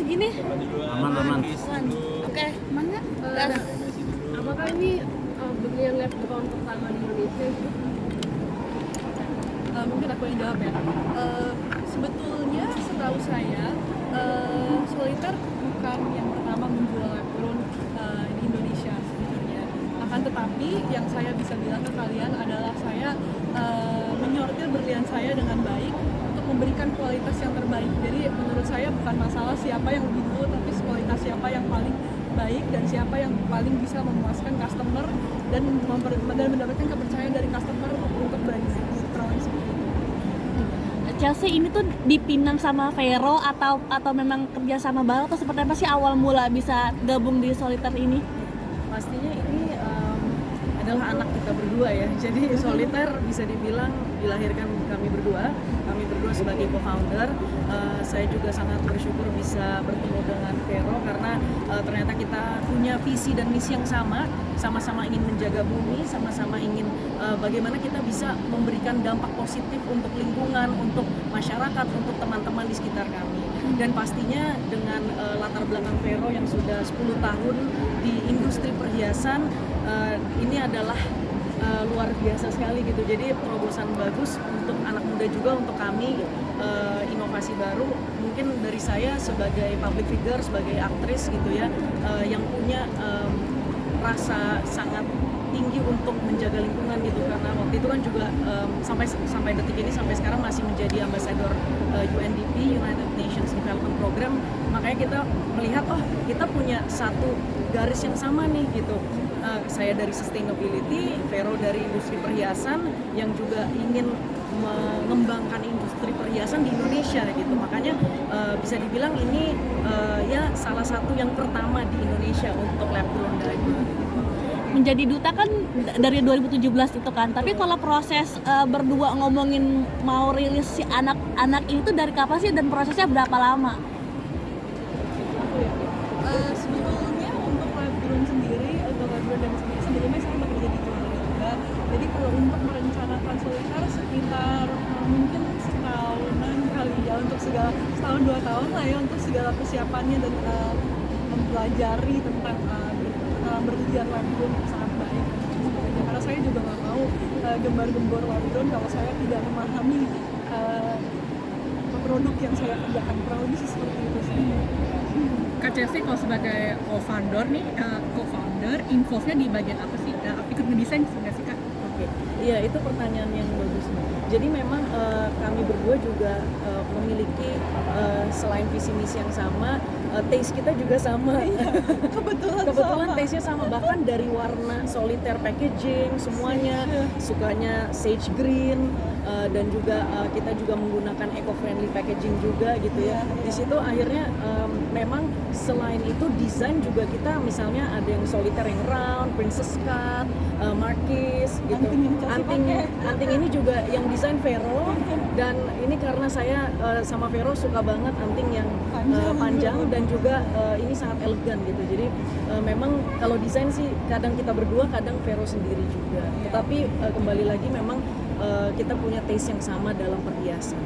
segini? Aman. Oke, mana? Ada. Apakah ini berlian lab ground pertama di Indonesia? Mungkin aku yang jawab ya. Sebetulnya setahu saya Solitaire bukan yang pertama menjual lab grown di Indonesia sebenarnya. Akan tetapi yang saya bisa bilang ke kalian adalah saya menyortir berlian saya dengan baik untuk memberikan kualitas yang terbaik. Jadi menurut saya bukan masalah siapa yang lebih dulu, tapi kualitas siapa yang paling baik dan siapa yang paling bisa memuaskan customer dan mendapatkan kepercayaan dari customer untuk brand Crown seperti itu. Chelsea ini tuh dipinang sama Vero atau memang kerja sama bareng atau seperti apa sih awal mula bisa gabung di Solitaire ini? Pastinya ini adalah anak kita berdua ya. Jadi Solitaire bisa dibilang dilahirkan kami berdua sebagai co-founder. Saya juga sangat bersyukur bisa bertemu dengan Vero karena ternyata kita punya visi dan misi yang sama-sama ingin menjaga bumi, sama-sama ingin bagaimana kita bisa memberikan dampak positif untuk lingkungan, untuk masyarakat, untuk teman-teman di sekitar kami. Dan pastinya dengan latar belakang Vero yang sudah 10 tahun di industri perhiasan, ini adalah luar biasa sekali gitu. Jadi terobosan bagus untuk anak muda juga, untuk kami, inovasi baru. Mungkin dari saya sebagai public figure, sebagai aktris gitu ya, yang punya rasa sangat tinggi untuk menjaga lingkungan gitu, karena waktu itu kan juga sampai detik ini, sampai sekarang masih menjadi ambasador UNDP, United Nations Development Program. Makanya kita melihat, oh kita punya satu garis yang sama nih gitu. Saya dari sustainability, Vero dari industri perhiasan yang juga ingin mengembangkan industri perhiasan di Indonesia gitu. Makanya bisa dibilang ini ya salah satu yang pertama di Indonesia untuk lab grown diamond. Menjadi duta kan dari 2017 itu kan, tapi kalau proses berdua ngomongin mau rilis si anak-anak itu dari kapan sih dan prosesnya berapa lama? Sebetulnya untuk lab grown sendiri, sebelumnya saya bekerja di Jordan juga. Jadi kalau untuk merencanakan Solitaire sekitar mungkin setahunan kali ya, untuk segala setahun 2 tahun lah ya, untuk segala persiapannya dan mempelajari tentang bertujuan lab grown yang sangat baik. Karena saya juga nggak mau gembar-gembor lab grown kalau saya tidak memahami produk yang saya kerjakan, kurang lebih seperti itu sih. Kak Chelsea kalau sebagai co-founder nih, involve-nya di bagian apa sih? Ikut ngedesain nggak sih Kak? Oke, iya itu pertanyaan yang bagus. Jadi memang kami berdua juga memiliki selain visi misi yang sama, taste kita juga sama. Kebetulan taste-nya sama, bahkan dari warna Solitaire packaging semuanya sukanya sage green, dan juga kita juga menggunakan eco-friendly packaging juga gitu ya. Di situ akhirnya memang selain itu desain juga kita, misalnya ada yang Solitaire yang round, princess cut, marquise gitu. Anting ini juga yang desain Vero, dan ini karena saya sama Vero suka banget anting yang panjang dan juga ini sangat elegan gitu. Jadi memang kalau desain sih kadang kita berdua, kadang Vero sendiri juga. Tetapi kembali lagi memang kita punya taste yang sama dalam perhiasan.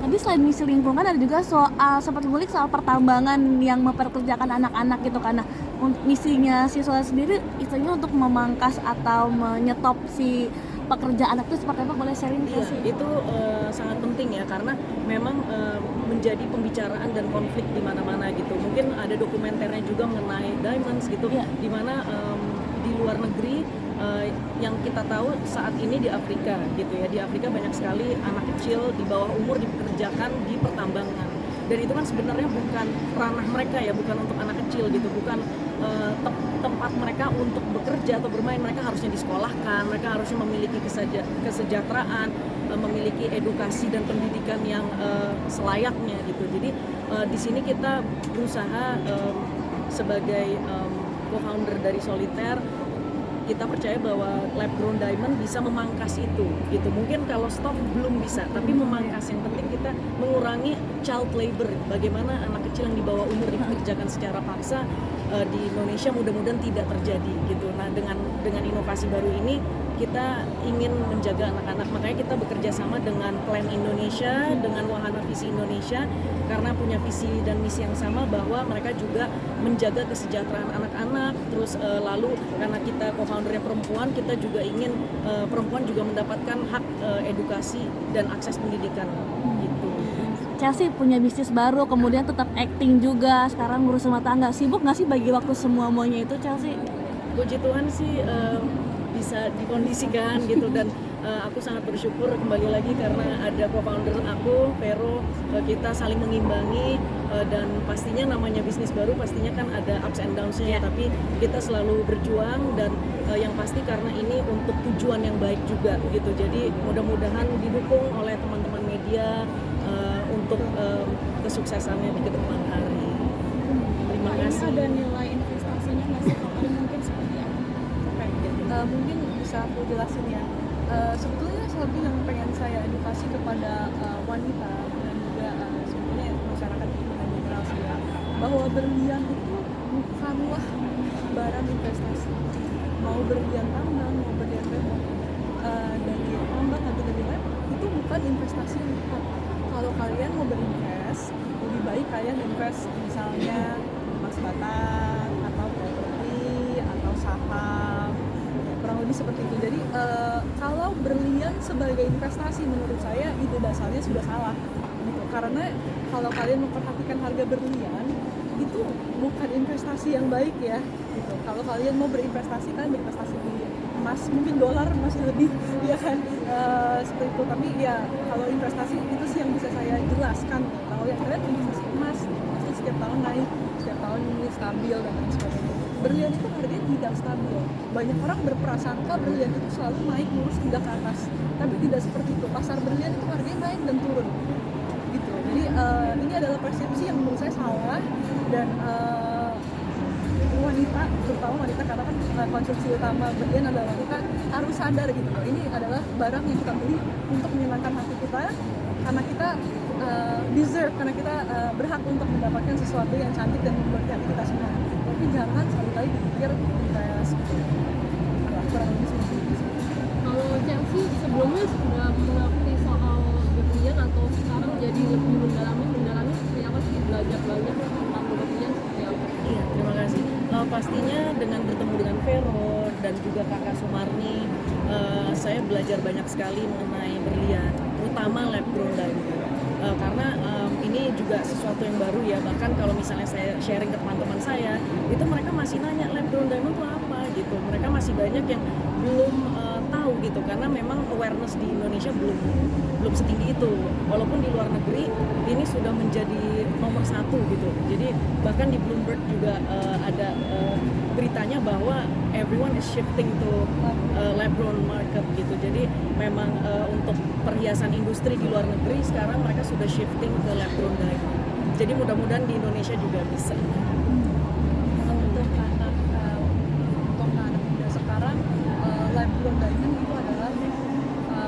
Tadi selain misi lingkungan ada juga soal seperti ngulik soal pertambangan yang memperkerjakan anak-anak gitu, karena misinya si Solitaire sendiri istilahnya untuk memangkas atau menyetop si pekerja anak itu seperti apa, boleh sharing Iya, sih? itu sangat penting ya, karena memang menjadi pembicaraan dan konflik di mana-mana gitu. Mungkin ada dokumenternya juga mengenai diamonds gitu, di mana di luar negeri yang kita tahu saat ini di Afrika gitu ya. Di Afrika banyak sekali anak kecil di bawah umur dipekerjakan di pertambangan. Dan itu kan sebenarnya bukan ranah mereka ya, bukan untuk anak kecil gitu, bukan tempat mereka untuk bekerja atau bermain. Mereka harusnya disekolahkan, mereka harusnya memiliki kesejahteraan, memiliki edukasi dan pendidikan yang selayaknya gitu. Jadi di sini kita berusaha sebagai co-founder dari Solitaire, kita percaya bahwa lab grown diamond bisa memangkas itu gitu. Mungkin kalau stop belum bisa, tapi memangkas. Yang penting kita mengurangi child labor. Bagaimana anak kecil yang di bawah umur dikerjakan secara paksa, di Indonesia mudah-mudahan tidak terjadi gitu. Nah dengan inovasi baru ini kita ingin menjaga anak-anak, makanya kita bekerja sama dengan Plan Indonesia, dengan Wahana Visi Indonesia, karena punya visi dan misi yang sama bahwa mereka juga menjaga kesejahteraan anak-anak. Terus lalu karena kita co-foundernya perempuan, kita juga ingin perempuan juga mendapatkan hak edukasi dan akses pendidikan gitu. Chelsea punya bisnis baru, kemudian tetap acting juga, sekarang ngurus rumah tangga. Sibuk nggak sih bagi waktu semuanya itu, Chelsea? Puji Tuhan sih bisa dikondisikan gitu, dan aku sangat bersyukur kembali lagi karena ada co-founder aku, Vero, kita saling mengimbangi, dan pastinya namanya bisnis baru pastinya kan ada ups and downs-nya, tapi kita selalu berjuang, dan yang pasti karena ini untuk tujuan yang baik juga gitu. Jadi mudah-mudahan didukung oleh teman-teman media untuk kesuksesannya di kedepan hari. Terima kasih. Ada nilai investasinya nggak sih? Kalau mungkin seperti apa? Mungkin bisa aku jelasin ya. Sebetulnya satu yang pengen saya edukasi kepada wanita dan juga sebetulnya masyarakat dengan general sih ya, bahwa berlian itu bukanlah barang investasi. Mau berlian tambang, mau berlian perak, dari tambang atau dari lab, itu bukan investasi yang tepat. Kalau kalian mau berinvest, lebih baik kalian invest misalnya emas batangan atau properti atau saham, kurang lebih seperti itu. Jadi kalau berlian sebagai investasi menurut saya ide dasarnya sudah salah gitu. Karena kalau kalian memperhatikan harga berlian itu bukan investasi yang baik ya gitu. Kalau kalian mau berinvestasi, kalian berinvestasi di emas, mungkin dolar masih lebih ya kan, seperti itu. Tapi ya kalau investasi itu sih yang bisa saya jelaskan. Kalau yang kalian investasi emas pasti setiap tahun naik, setiap tahun ini stabil dan lain sebagainya. Berlian itu harganya tidak stabil. Banyak orang berprasangka berlian itu selalu naik lurus tidak ke atas, tapi tidak seperti itu. Pasar berlian itu harganya naik dan turun gitu. Jadi ini adalah persepsi yang menurut saya salah, dan wanita, terutama wanita, karena kan konsumsi utama berlian adalah wanita, harus sadar gitu loh. Ini adalah barang yang kita beli untuk menyenangkan hati kita, karena kita deserve, karena kita berhak untuk mendapatkan sesuatu yang cantik dan membuat hati kita senang. Tapi jangan sekali-kali dipikir invest kurang lebih seperti itu. Kalau Chelsea sebelumnya sudah mengerti soal berlian atau sekarang jadi lebih mendalami seperti apa sih, belajar banyak tentang berlian seperti apa? Iya, terima kasih. Pastinya dengan bertemu dengan Vero dan juga Kakak Sumarni, saya belajar banyak sekali mengenai berlian, terutama lab grown diamond. Karena ini juga sesuatu yang baru ya, bahkan kalau misalnya saya sharing ke teman-teman saya, itu mereka masih nanya lab grown diamond itu apa gitu. Mereka masih banyak yang belum tahu gitu, karena memang awareness di Indonesia belum setinggi itu. Walaupun di luar negeri ini sudah menjadi nomor 1 gitu. Jadi bahkan di Bloomberg juga ada beritanya bahwa everyone is shifting to lab grown market gitu. Jadi memang untuk perhiasan industri di luar negeri sekarang mereka sudah shifting ke lab grown diamond. Jadi mudah-mudahan di Indonesia juga bisa. Untuk anak muda sekarang, lab grown diamond itu adalah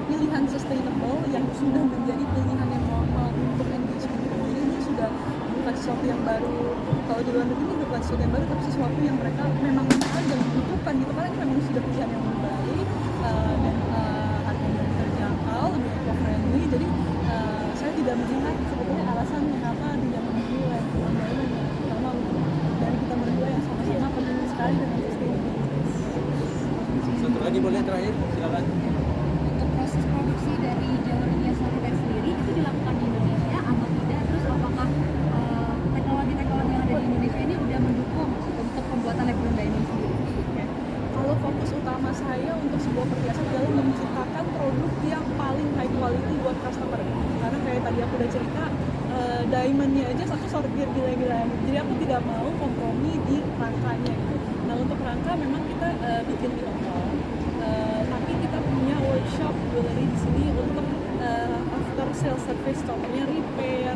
pilihan sustainable yang sudah menjadi pilihan yang normal untuk engagement. Jadi ini sudah bukan sesuatu yang baru. Kalau di luar negeri ini bukan sesuatu yang baru, tapi sesuatu yang mereka memang mahal dan dibutuhkan gitu, karena ini memang sudah pilihan yang baik, dan harganya terjangkau, lebih eco-friendly. Jadi saya tidak melihat sebetulnya alasan mengapa tidak memilih lab grown diamond, terutama dari kita berdua yang sama-sama peduli sekali dengan sustainability. Satu lagi boleh terakhir, silakan. Untuk proses produksi dari jalur India Soliter sendiri itu dilakukan di Indonesia atau tidak? Terus apakah teknologi-teknologi yang ada di Indonesia ini udah mendukung untuk pembuatan lab grown diamond sendiri? Kalau fokus utama saya untuk sebuah perhiasan adalah menciptakan produk yang paling high quality buat customer. Karena kayak tadi aku udah cerita, diamondnya aja satu sortir gila-gilaan. Jadi aku tidak mau kompromi di rangkanya gitu. Nah untuk rangka memang kita bikin di lokal, tapi kita punya workshop jewelry di sini untuk after sales service, contohnya repair,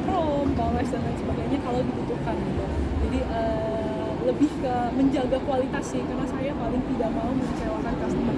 chrome, polish dan lain sebagainya kalau dibutuhkan gitu. Jadi lebih ke menjaga kualitas sih, karena saya paling tidak mau mengecewakan customer.